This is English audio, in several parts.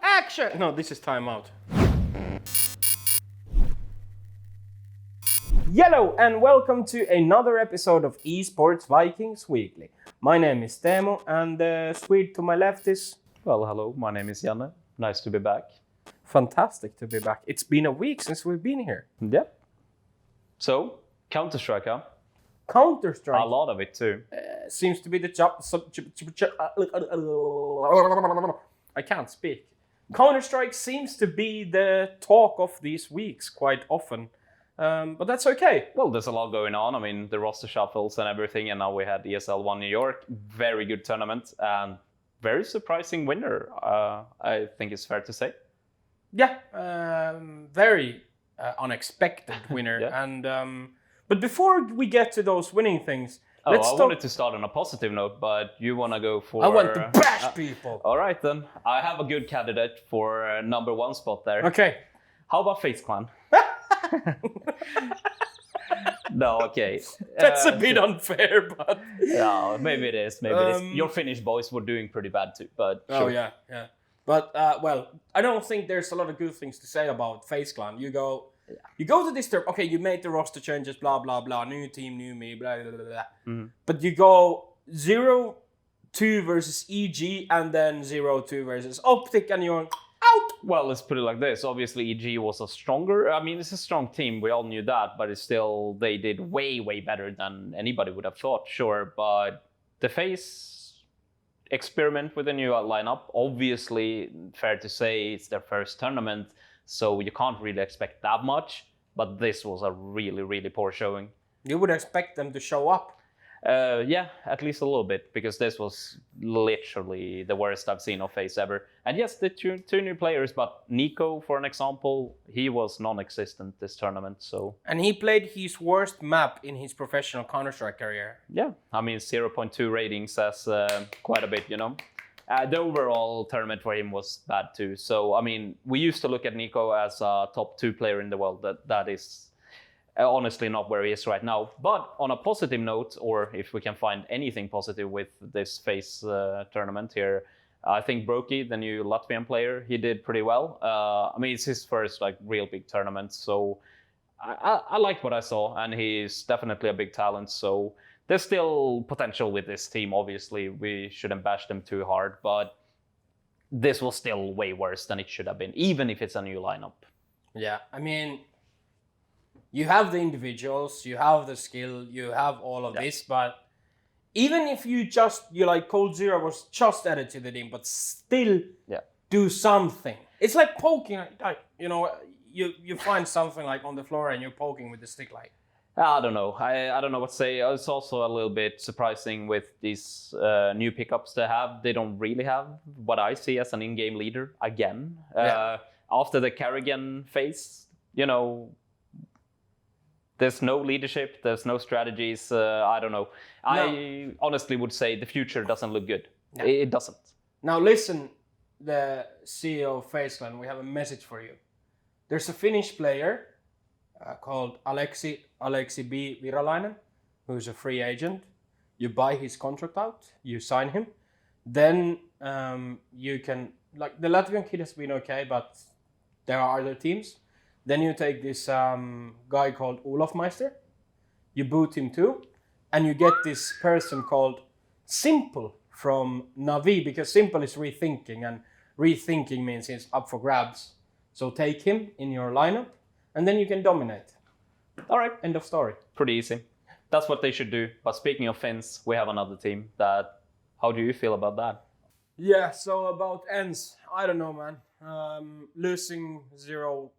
Action! No, this is timeout. Hello and welcome to another episode of Esports Vikings Weekly. My name is Teemu and the Swede to my left is... Well, hello, my name is Janne. Nice to be back. Fantastic to be back. It's been a week since we've been here. Yeah. So, Counter-Strike, huh? Counter-Strike. A lot of it too. Seems to be the I can't speak. Counter-Strike seems to be the talk of these weeks quite often. But that's okay. Well, there's a lot going on. I mean, the roster shuffles and everything, and now we had ESL One New York. Very good tournament and very surprising winner, I think it's fair to say. Yeah, very unexpected winner. Yeah. And but before we get to those winning things, I wanted to start on a positive note, but you want to go for... I want to bash people. All right, then. I have a good candidate for number one spot there. Okay. How about FaZe Clan? No, okay. That's a bit unfair, but... Yeah, maybe it is. Maybe it is. Your Finnish boys were doing pretty bad too, but sure. Oh, yeah. But, well, I don't think there's a lot of good things to say about FaZe Clan. You go to this term, okay, you made the roster changes, blah, blah, blah, new team, new me, blah, blah, blah, blah. Mm-hmm. But you go 0-2 versus EG and then 0-2 versus Optic and you're out. Well, let's put it like this. Obviously, EG was it's a strong team. We all knew that, but it's still, they did way, way better than anybody would have thought, sure. But the FaZe experiment with a new lineup, obviously, fair to say, it's their first tournament, so you can't really expect that much. But this was a really, really poor showing. You would expect them to show up. Yeah, at least a little bit, because this was literally the worst I've seen of FaZe ever. And yes, the two new players, but Nico, for an example, he was non-existent this tournament, so... And he played his worst map in his professional Counter-Strike career. Yeah, I mean, 0.2 rating says quite a bit, you know. The overall tournament for him was bad too. So, I mean, we used to look at Nico as a top 2 player in the world. That is... honestly not where he is right now. But on a positive note, or if we can find anything positive with this FaZe tournament here, I think Broky, the new Latvian player, he did pretty well. I mean, it's his first real big tournament, so I liked what I saw, and he's definitely a big talent. So there's still potential with this team. Obviously, we shouldn't bash them too hard, but this was still way worse than it should have been, even if it's a new lineup. Yeah, I mean, you have the individuals, you have the skill, you have all of this, but even if you like Cold Zero was just added to the team, but still do something. It's like poking, you know, you find something on the floor and you're poking with the stick I don't know. I don't know what to say. It's also a little bit surprising with these new pickups they have. They don't really have what I see as an in-game leader again. After the Carrigan phase, you know, there's no leadership, there's no strategies, I don't know. No. I honestly would say the future doesn't look good. No. It doesn't. Now listen, the CEO of FaZe Clan, we have a message for you. There's a Finnish player called Aleksi B. Virolainen, who's a free agent. You buy his contract out, you sign him. Then you can, the Latvian kid has been okay, but there are other teams. Then you take this guy called Olaf Meister, you boot him too, and you get this person called Simple from Navi, because Simple is rethinking, and rethinking means it's up for grabs. So take him in your lineup, and then you can dominate. All right, end of story. Pretty easy. That's what they should do. But speaking of Finns, we have another team that... How do you feel about that? Yeah, so about ENCE, I don't know, man. Losing 2-0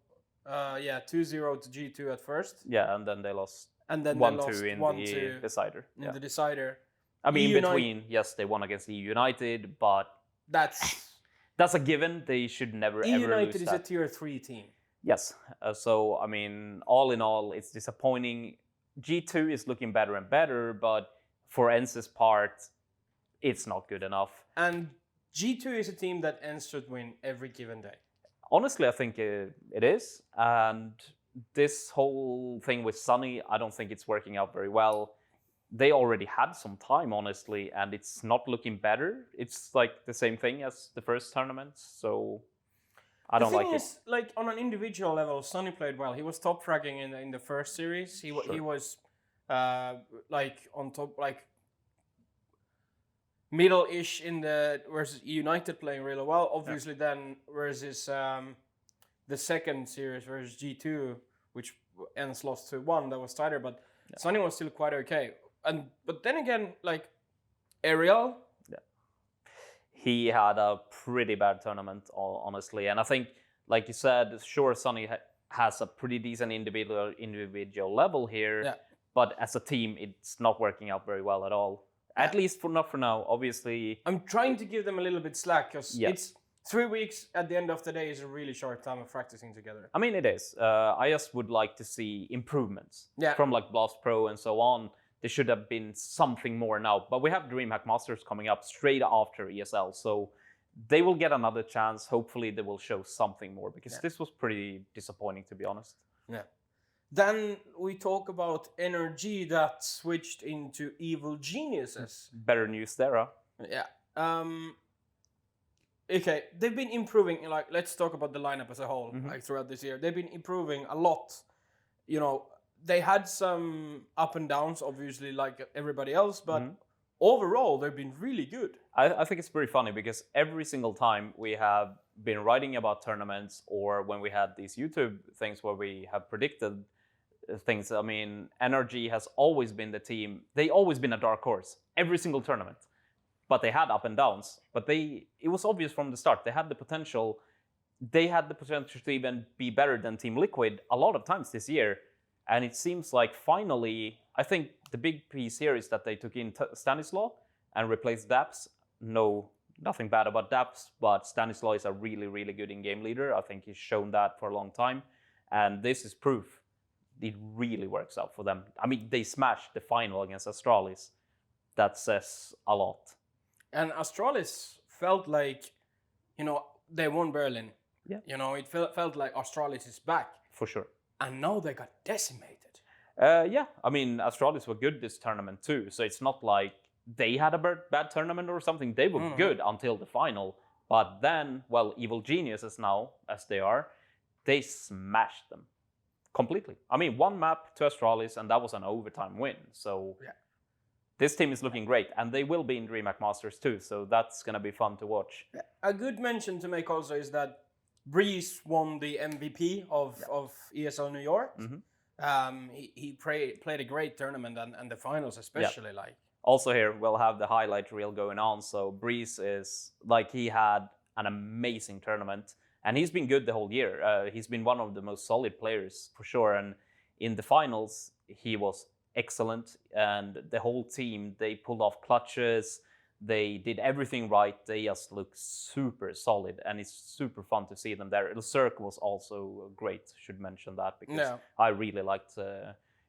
to G2 at first. Yeah, and then they lost 1-2 in the decider. In the decider. I mean, in between, yes, they won against E United, but that's a given. They should never ever lose that. E United is a tier 3 team. Yes. So, I mean, all in all, it's disappointing. G2 is looking better and better, but for ENCE's part, it's not good enough. And G2 is a team that ENCE should win every given day. Honestly, I think it is. And this whole thing with Sunny, I don't think it's working out very well. They already had some time, honestly, and it's not looking better. It's like the same thing as the first tournament. So I don't the like thing it. is, like on an individual level, Sonny played well. He was top fragging in the first series. He was like on top, like middle-ish in the versus United playing really well. Obviously, then versus the second series versus G2, which ENCE lost 2-1, that was tighter. But Sonny was still quite okay. But then again, like Ariel. He had a pretty bad tournament, honestly. And I think, like you said, sure, Sonny has a pretty decent individual level here, but as a team, it's not working out very well at all. At least not for now. Obviously, I'm trying to give them a little bit slack because it's 3 weeks at the end of the day is a really short time of practicing together. I mean, it is. I just would like to see improvements from like Blast Pro and so on. There should have been something more now. But we have Dreamhack Masters coming up straight after ESL. So they will get another chance. Hopefully they will show something more because this was pretty disappointing, to be honest. Yeah. Then we talk about NRG that switched into Evil Geniuses. Better news there, huh? Yeah. Okay, they've been improving. Like, let's talk about the lineup as a whole. Like throughout this year, they've been improving a lot. You know, they had some up and downs, obviously, like everybody else, but overall, they've been really good. I think it's pretty funny because every single time we have been writing about tournaments or when we had these YouTube things where we have predicted things, I mean, NRG has always been the team. They always been a dark horse every single tournament, but they had up and downs. But it was obvious from the start. They had the potential. They had the potential to even be better than Team Liquid a lot of times this year. And it seems like finally, I think the big piece here is that they took in Stanislaw and replaced Daps. No, nothing bad about Daps, but Stanislaw is a really, really good in-game leader. I think he's shown that for a long time. And this is proof. It really works out for them. I mean, they smashed the final against Astralis. That says a lot. And Astralis felt like, you know, they won Berlin. Yeah. You know, it felt like Astralis is back. For sure. And now they got decimated. Yeah, I mean, Astralis were good this tournament too. So it's not like they had a bad tournament or something. They were good until the final. But then, well, Evil Geniuses now, as they are, they smashed them completely. I mean, one map to Astralis, and that was an overtime win. So this team is looking great. And they will be in Dreamhack Masters too. So that's going to be fun to watch. A good mention to make also is that Breeze won the MVP of ESL New York. He played a great tournament and the finals especially. Like also here we'll have the highlight reel going on. So Breeze is like he had an amazing tournament and he's been good the whole year. He's been one of the most solid players for sure. And in the finals he was excellent and the whole team, they pulled off clutches. They did everything right. They just look super solid, and it's super fun to see them there. El Cirque was also great. Should mention that because I really liked.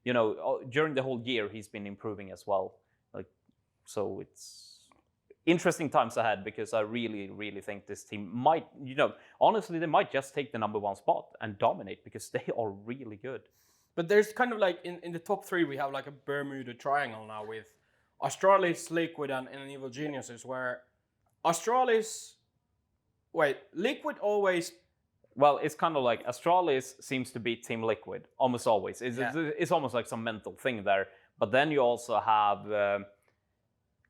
You know, during the whole year he's been improving as well. Like, so it's interesting times ahead because I really, really think this team might. You know, honestly, they might just take the #1 spot and dominate because they are really good. But there's kind of like in the top 3 we have like a Bermuda Triangle now with Astralis, Liquid, and Evil Geniuses, where Astralis... Wait, Liquid always... Well, it's kind of like Astralis seems to beat Team Liquid, almost always. It's almost like some mental thing there. But then you also have...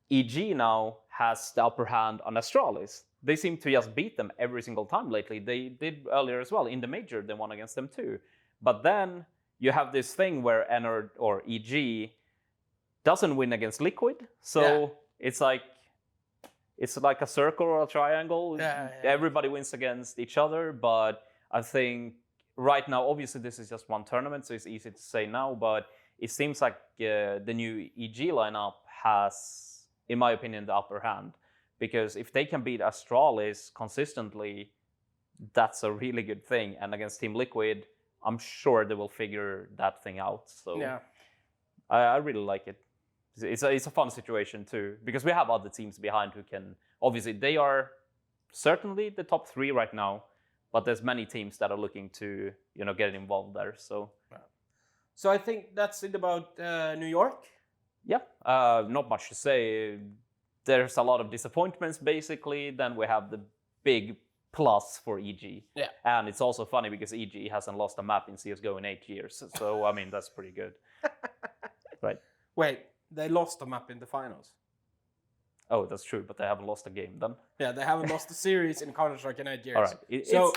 EG now has the upper hand on Astralis. They seem to just beat them every single time lately. They did earlier as well. In the Major, they won against them too. But then you have this thing where NR or EG... doesn't win against Liquid, so it's like a circle or a triangle. Everybody wins against each other, but I think right now, obviously this is just one tournament, so it's easy to say now, but it seems like the new EG lineup has, in my opinion, the upper hand, because if they can beat Astralis consistently, that's a really good thing, and against Team Liquid, I'm sure they will figure that thing out, so I really like it. It's a fun situation too, because we have other teams behind who can, obviously they are certainly the top 3 right now, but there's many teams that are looking to, you know, get involved there. So I think that's it about New York. Yeah, not much to say. There's a lot of disappointments basically. Then we have the big plus for EG. Yeah. And it's also funny because EG hasn't lost a map in CSGO in 8 years. So, I mean, that's pretty good. Right. Wait, they lost the map in the finals. Oh, that's true, but they haven't lost a game then. Yeah, they haven't lost a series in Counter-Strike in 8 years. All right. So,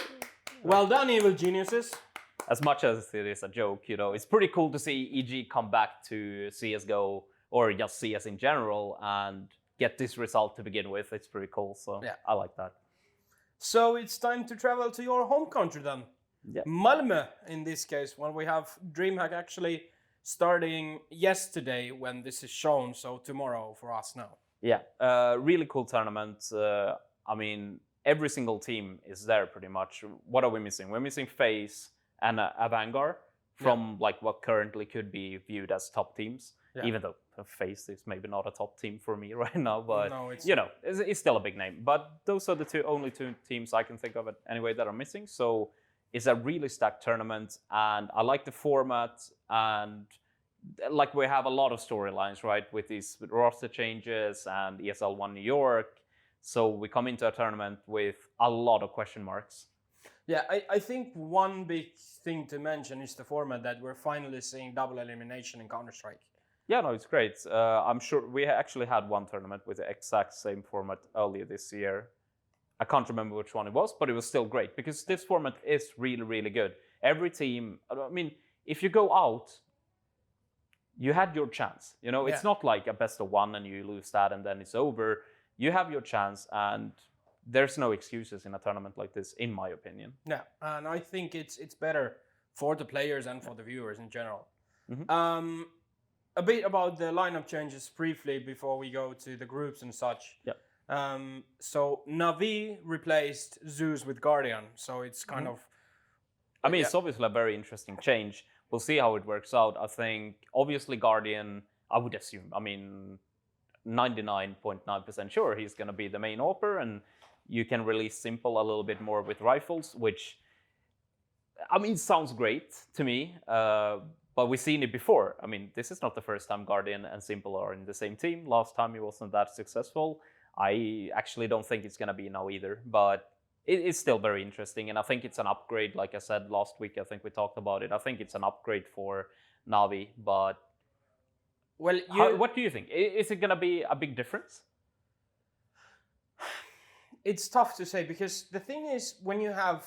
well done, evil geniuses. As much as it is a joke, it's pretty cool to see EG come back to CSGO or just CS in general and get this result to begin with. It's pretty cool, so yeah. I like that. So it's time to travel to your home country then. Yeah. Malmö in this case, when we have Dreamhack actually starting yesterday when this is shown, so tomorrow for us now. Yeah, really cool tournament. I mean, every single team is there pretty much. What are we missing? We're missing FaZe and a Vanguard from like what currently could be viewed as top teams. Yeah. Even though FaZe is maybe not a top team for me right now, but no, it's still a big name. But those are the only two teams I can think of anyway that are missing. So it's a really stacked tournament, and I like the format, and like we have a lot of storylines, right, with these roster changes and ESL One New York. So we come into a tournament with a lot of question marks. Yeah, I think one big thing to mention is the format that we're finally seeing double elimination in Counter-Strike. Yeah, no, it's great. I'm sure we actually had one tournament with the exact same format earlier this year. I can't remember which one it was, but it was still great because this format is really, really good. Every team, I mean, if you go out, you had your chance. It's not like a best of one and you lose that and then it's over. You have your chance, and there's no excuses in a tournament like this, in my opinion. Yeah, and I think it's better for the players and for the viewers in general. Mm-hmm. A bit about the lineup changes briefly before we go to the groups and such. Yeah. So Na'Vi replaced Zeus with Guardian, so it's kind of... I mean, it's obviously a very interesting change. We'll see how it works out. I think, obviously, Guardian, I would assume, 99.9% sure he's going to be the main AWPer, and you can release Simple a little bit more with rifles, which, sounds great to me. But we've seen it before. This is not the first time Guardian and Simple are in the same team. Last time he wasn't that successful. I actually don't think it's going to be now either. But it's still very interesting. And I think it's an upgrade. Like I said last week, I think we talked about it. I think it's an upgrade for Na'Vi. But what do you think? Is it going to be a big difference? It's tough to say because the thing is, when you have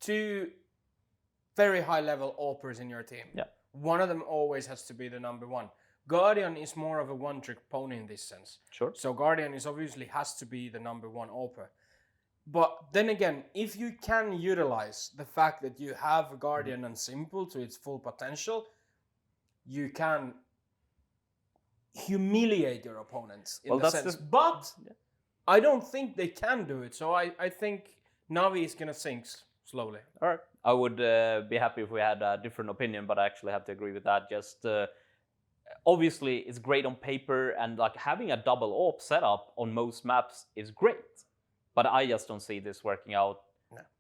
two very high-level AWPers in your team, one of them always has to be the number one. Guardian is more of a one-trick pony in this sense. Sure. So Guardian obviously has to be the number one AWPer. But then again, if you can utilize the fact that you have Guardian and Simple to its full potential, you can humiliate your opponents in the sense. But I don't think they can do it. So I think Na'Vi is going to sink slowly. All right. I would be happy if we had a different opinion, but I actually have to agree with that. Just obviously, it's great on paper, and like having a double AWP setup on most maps is great. But I just don't see this working out.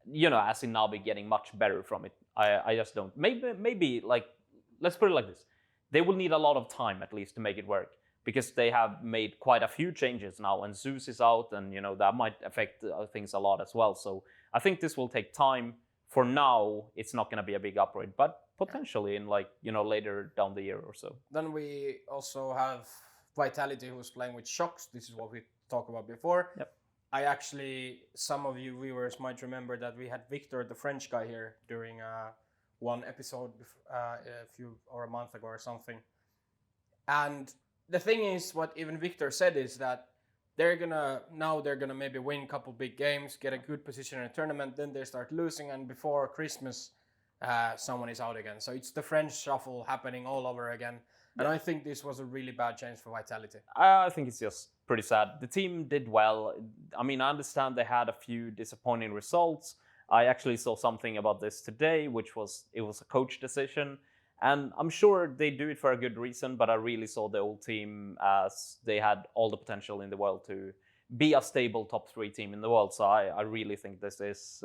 No. As in Na'Vi getting much better from it. I just don't. Maybe like, let's put it like this: they will need a lot of time at least to make it work, because they have made quite a few changes now, and Zeus is out, and that might affect things a lot as well. So I think this will take time. For now, it's not going to be a big upgrade, but potentially in later down the year or so. Then we also have Vitality, who's playing with Shox. This is what we talked about before. Yep. Some of you viewers might remember that we had Victor, the French guy, here during one episode a month ago or something. And the thing is, what even Victor said is that they're gonna maybe win a couple big games, get a good position in a tournament, then they start losing, and before Christmas, someone is out again. So it's the French shuffle happening all over again. And I think this was a really bad change for Vitality. I think it's just pretty sad. The team did well. I understand they had a few disappointing results. I actually saw something about this today, which was a coach decision. And I'm sure they do it for a good reason, but I really saw the old team as they had all the potential in the world to be a stable top 3 team in the world. So I really think this is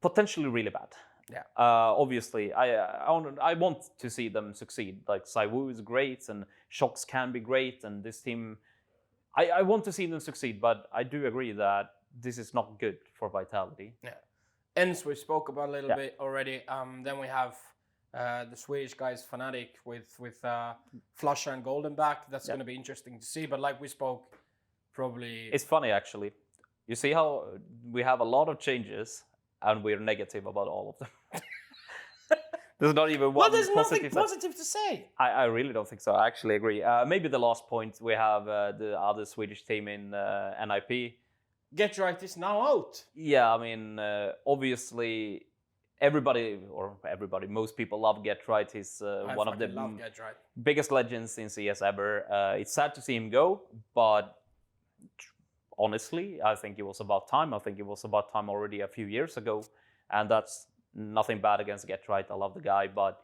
potentially really bad. Yeah. Obviously, I want to see them succeed. Like Saiwu is great, and Shox can be great, and this team, I want to see them succeed. But I do agree that this is not good for Vitality. Yeah. ENCE we spoke about a little Yeah. bit already. Then we have the Swedish guys Fnatic with Flusher and Goldenback. That's going to be interesting to see. But like we spoke, probably It's funny actually. You see how we have a lot of changes and we're negative about all of them. There's not even one well, there's positive. nothing positive to say. I really don't think so. I actually agree. Maybe the last point, we have the other Swedish team in NIP. Get Right is now out. Yeah, I mean, obviously, most people love Get Right. He's one of the biggest legends in CS ever. It's sad to see him go, but honestly, I think it was about time. I think it was about time already a few years ago, and that's nothing bad against Get Right. I love the guy, but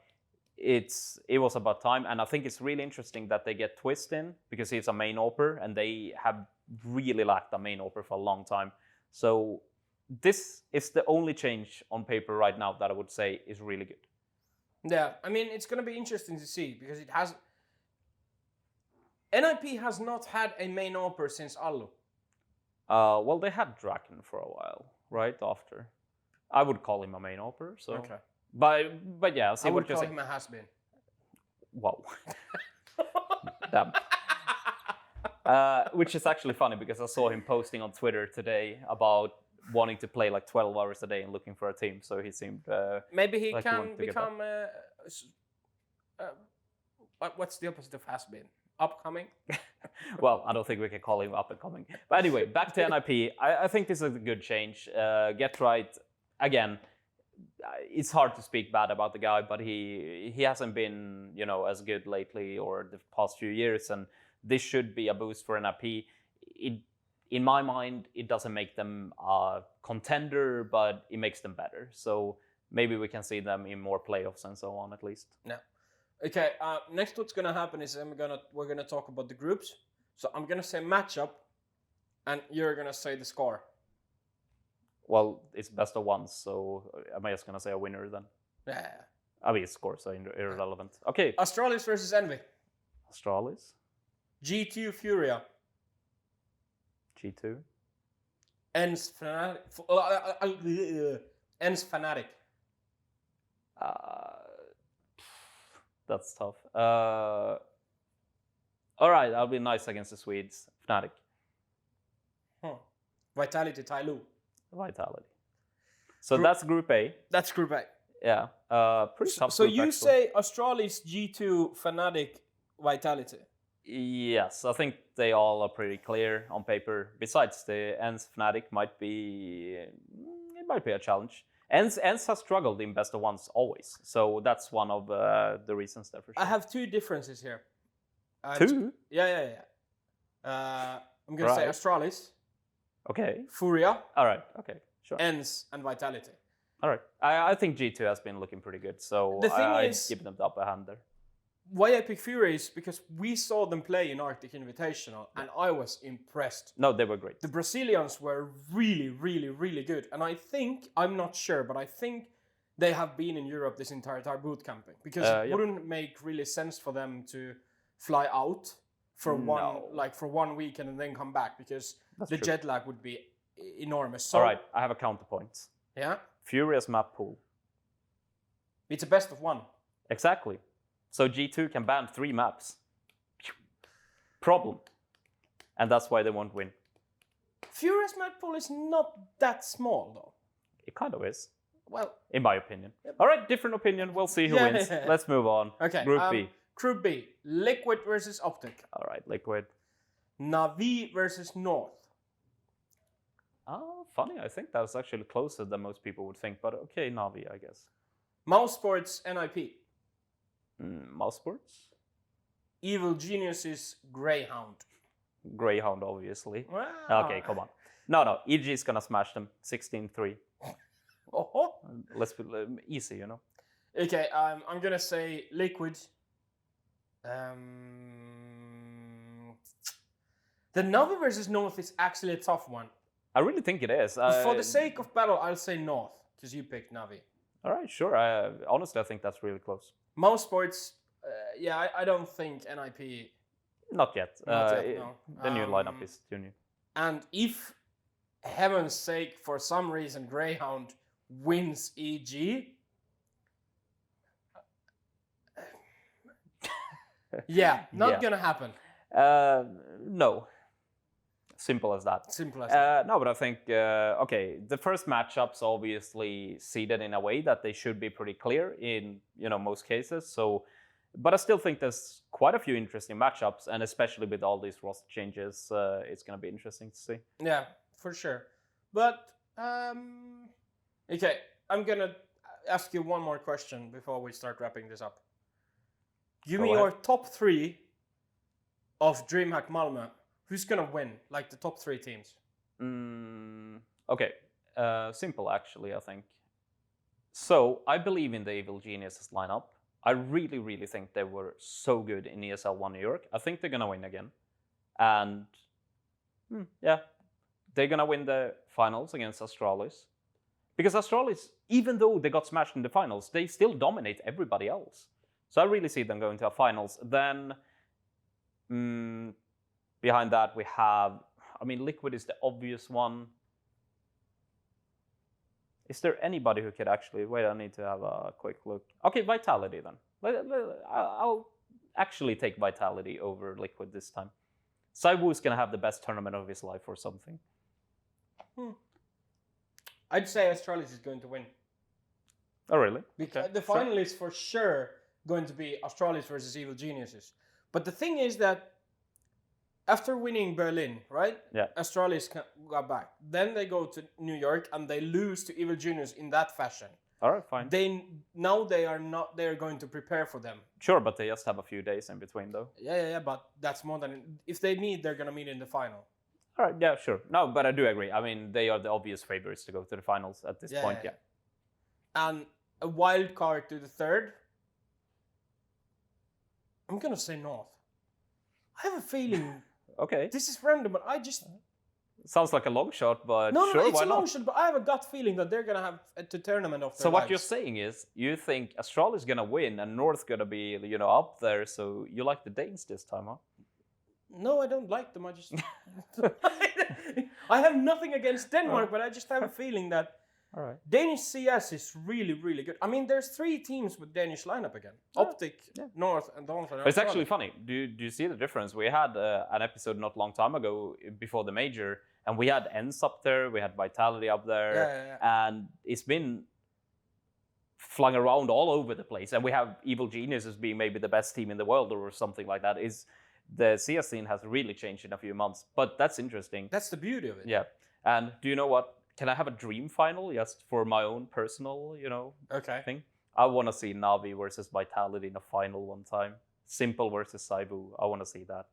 it was about time. And I think it's really interesting that they get Twist in because he's a main AWPer, and they have really lacked a main AWPer for a long time. So this is the only change on paper right now that I would say is really good. Yeah, I mean, it's going to be interesting to see because NIP has not had a main AWPer since Allu. Well, they had Draken for a while, right after. I would call him a main AWPer. So. Okay. But yeah, I would call him a has-been. Wow. Damn. Which is actually funny because I saw him posting on Twitter today about wanting to play like 12 hours a day and looking for a team. So he seemed maybe he like can become what's the opposite of has-been? Upcoming? Well, I don't think we can call him up and coming. But anyway, back to NIP. I think this is a good change. Get Right, again, it's hard to speak bad about the guy, but he hasn't been, as good lately or the past few years, and this should be a boost for NIP. In my mind, it doesn't make them a contender, but it makes them better. So maybe we can see them in more playoffs and so on, at least. Yeah. Okay. Next, what's gonna happen is we're gonna talk about the groups. So I'm gonna say matchup, and you're gonna say the score. Well, it's best of ones, so am I just gonna say a winner then? Yeah. I mean, scores are irrelevant. Okay. Astralis versus Envy. Astralis. G2 Furia. G2. ENCE Fnatic. ENCE Fnatic. That's tough. All right, I'll be nice against the Swedes. Fnatic. Vitality Tyloo. Vitality. So that's Group A. That's Group A. Yeah. Pretty tough. So group, you actually. say Astralis, G2, Fnatic, Vitality? Yes, I think they all are pretty clear on paper. Besides, the ENCE Fnatic might be a challenge. ENCE has struggled in best of ones always, so that's one of the reasons there for sure. I have two differences here. Two? Yeah. I'm gonna say Astralis. Okay. Furia. All right. Okay. Sure. ENCE and Vitality. All right. I think G2 has been looking pretty good, so I'd give them the upper hand there. Why I pick Fury is because we saw them play in Arctic Invitational, and I was impressed. No, they were great. The Brazilians were really, really, really good. And I think, I'm not sure, but I think they have been in Europe this entire time boot camping. Because it wouldn't make really sense for them to fly out for one weekend and then come back, because the jet lag would be enormous. So, all right, I have a counterpoint. Yeah? Furious map pool. It's a best of one. Exactly. So G2 can ban 3 maps. Problem. And that's why they won't win. Furious map pool is not that small, though. It kind of is. Well, in my opinion. All right, different opinion. We'll see who wins. Let's move on. Okay. Group B. Group B. Liquid versus Optic. All right, Liquid. Navi versus North. Oh, funny. I think that's actually closer than most people would think. But okay, Navi, I guess. Mouse Sports NIP. Mouse Sports? Evil Geniuses Greyhound. Greyhound, obviously. Wow. Okay, come on. No. EG is going to smash them. 16-3. Oh. Let's be easy, you know. Okay, I'm going to say Liquid. The Navi versus North is actually a tough one. I really think it is. For the sake of battle, I'll say North, because you picked Navi. All right, sure. Honestly, I think that's really close. Mouse Sports, I don't think NIP... Not yet. No. The new lineup is too new. And if heaven's sake, for some reason, Greyhound wins EG. Yeah, not gonna happen. No. Simple as that. Simple as that. No, but I think, okay, the first matchups obviously seeded in a way that they should be pretty clear in, most cases. So, but I still think there's quite a few interesting matchups, and especially with all these roster changes, it's going to be interesting to see. Yeah, for sure. But, okay, I'm going to ask you one more question before we start wrapping this up. Give me your top 3 of Dreamhack Malmö. Who's going to win, like the top 3 teams? Okay, simple actually, I think. So, I believe in the Evil Geniuses lineup. I really, really think they were so good in ESL One New York. I think they're going to win again. And, yeah, they're going to win the finals against Astralis. Because Astralis, even though they got smashed in the finals, they still dominate everybody else. So I really see them going to a finals. Then, behind that, we have, Liquid is the obvious one. Is there anybody who could actually... Wait, I need to have a quick look. Okay, Vitality then. I'll actually take Vitality over Liquid this time. Saibu is going to have the best tournament of his life or something. I'd say Astralis is going to win. Oh, really? Because okay. the final is for sure going to be Astralis versus Evil Geniuses. But the thing is that after winning Berlin, right? Yeah. Astralis got back. Then they go to New York and they lose to Evil Genius in that fashion. All right, fine. They are going to prepare for them. Sure, but they just have a few days in between though. Yeah, but that's more than... If they meet, they're going to meet in the final. All right, yeah, sure. No, but I do agree. They are the obvious favorites to go to the finals at this point, yeah. And a wild card to the third. I'm going to say North. I have a feeling... Okay. This is random, but I just... Sounds like a long shot, but no, sure, it's why a long not? shot, but I have a gut feeling that they're going to have a tournament of their So what lives. you're saying is, you think Astralis is going to win and North going to be, up there, so you like the Danes this time, huh? No, I don't like them. I just... I have nothing against Denmark, but I just have a feeling that all right. Danish CS is really, really good. There's 3 teams with Danish lineup again. Optic, North, and Dawn. It's actually funny. Do you see the difference? We had an episode not long time ago before the major, and we had ENCE up there, we had Vitality up there, and it's been flung around all over the place. And we have Evil Geniuses being maybe the best team in the world or something like that. The CS scene has really changed in a few months, but that's interesting. That's the beauty of it. Yeah. And do you know what? Can I have a dream final just for my own personal, thing? I want to see Navi versus Vitality in a final one time. Simple versus Saibu. I want to see that.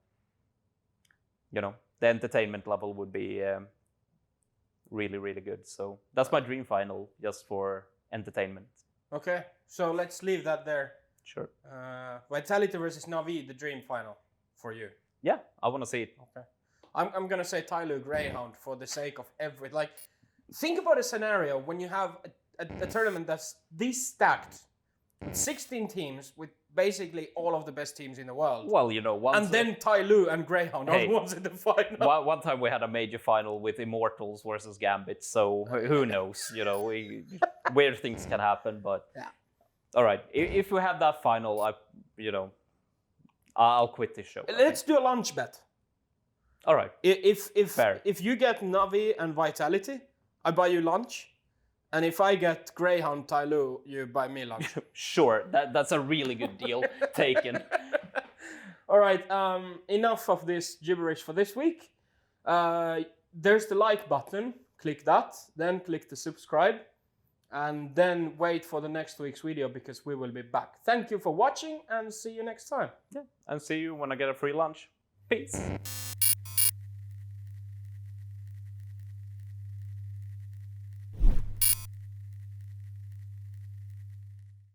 The entertainment level would be really, really good. So that's my dream final just for entertainment. Okay, so let's leave that there. Sure. Vitality versus Navi, the dream final for you. Yeah, I want to see it. Okay. I'm going to say Tyloo Greyhound for the sake of everything. Think about a scenario when you have a tournament that's this stacked. 16 teams with basically all of the best teams in the world. Well, once... And then Tyloo and Greyhound are the ones in the final. One time we had a major final with Immortals versus Gambit, so who knows? Weird things can happen, but... Yeah. All right, if we have that final, I'll quit this show. Let's do a lunch bet. All right. If you get Navi and Vitality, I buy you lunch. And if I get Greyhound Tyloo, you buy me lunch. Sure, that's a really good deal. Taken. All right, enough of this gibberish for this week. There's the like button. Click that. Then click the subscribe. And then wait for the next week's video because we will be back. Thank you for watching and see you next time. Yeah, and see you when I get a free lunch. Peace.